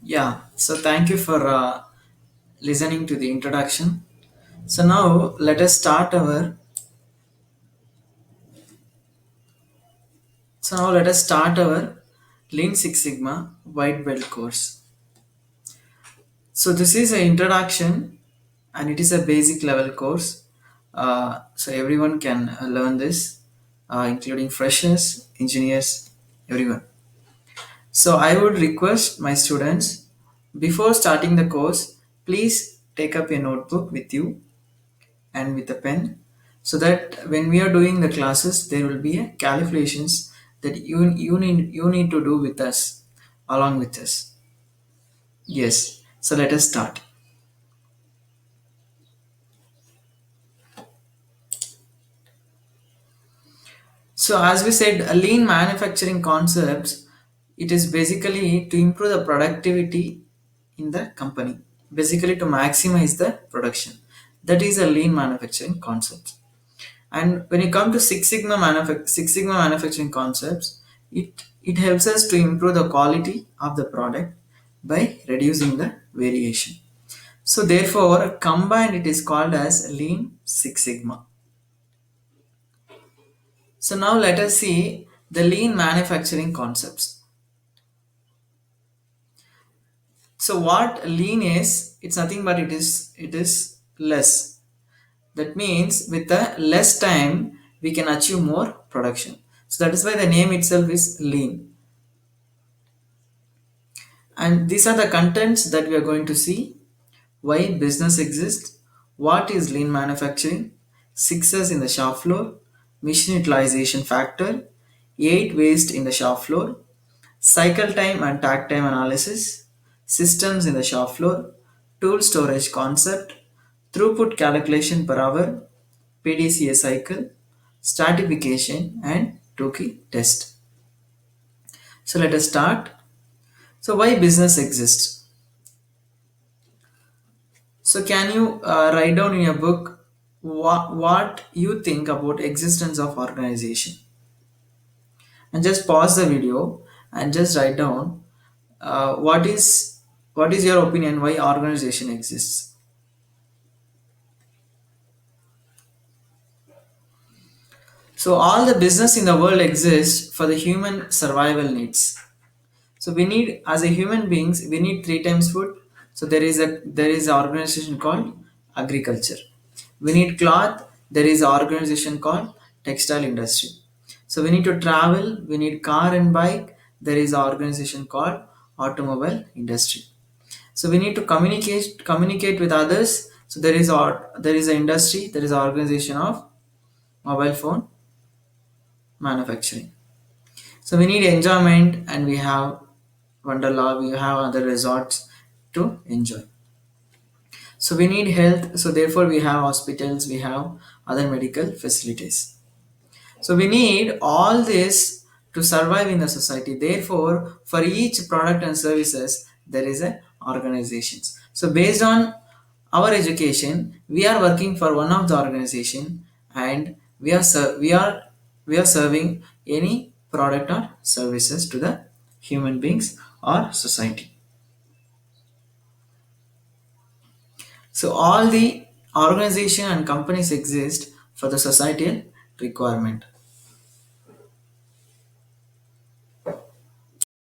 Yeah, so thank you for listening to the introduction. So now let us start our Lean Six Sigma White Belt course. So this is an introduction, and it is a basic level course. So everyone can learn this, including freshers, engineers, everyone. So I would request my students before starting the course, please take up a notebook with you and with a pen so that when we are doing the classes there will be a calculations that you need to do with us along with us. Yes, so let us start. So as we said, a lean manufacturing concepts, it is basically to improve the productivity in the company, basically to maximize the production. That is a lean manufacturing concept. And when you come to Six Sigma manufacturing concepts, it helps us to improve the quality of the product by reducing the variation. So therefore, combined it is called as Lean Six Sigma. So now let us see the lean manufacturing concepts. So what lean is, it's nothing but it is less. That means with the less time we can achieve more production. So that is why the name itself is lean. And these are the contents that we are going to see. Why business exists, what is lean manufacturing, success in the shop floor, machine utilization factor, 8 waste in the shop floor, cycle time and takt time analysis, systems in the shop floor, tool storage concept, throughput calculation per hour, PDCA cycle, stratification, and Toki test. So let us start. So why business exists? So can you write down in your book what you think about existence of organization, and just pause the video and just write down what is your opinion why organization exists. So all the business in the world exists for the human survival needs. So we need, as a human beings, we need three times food. So there is an organization called agriculture. We need cloth. There is an organization called textile industry. So we need to travel. We need car and bike. There is an organization called automobile industry. So we need to communicate with others. So there is an industry. There is an organization of mobile phone manufacturing. So we need enjoyment, and we have Wonderla, we have other resorts to enjoy. So we need health, so therefore we have hospitals, we have other medical facilities. So we need all this to survive in the society. Therefore, for each product and services, there is a organizations. So based on our education, we are working for one of the organization, and we are serving any product or services to the human beings or society. So all the organization and companies exist for the societal requirement.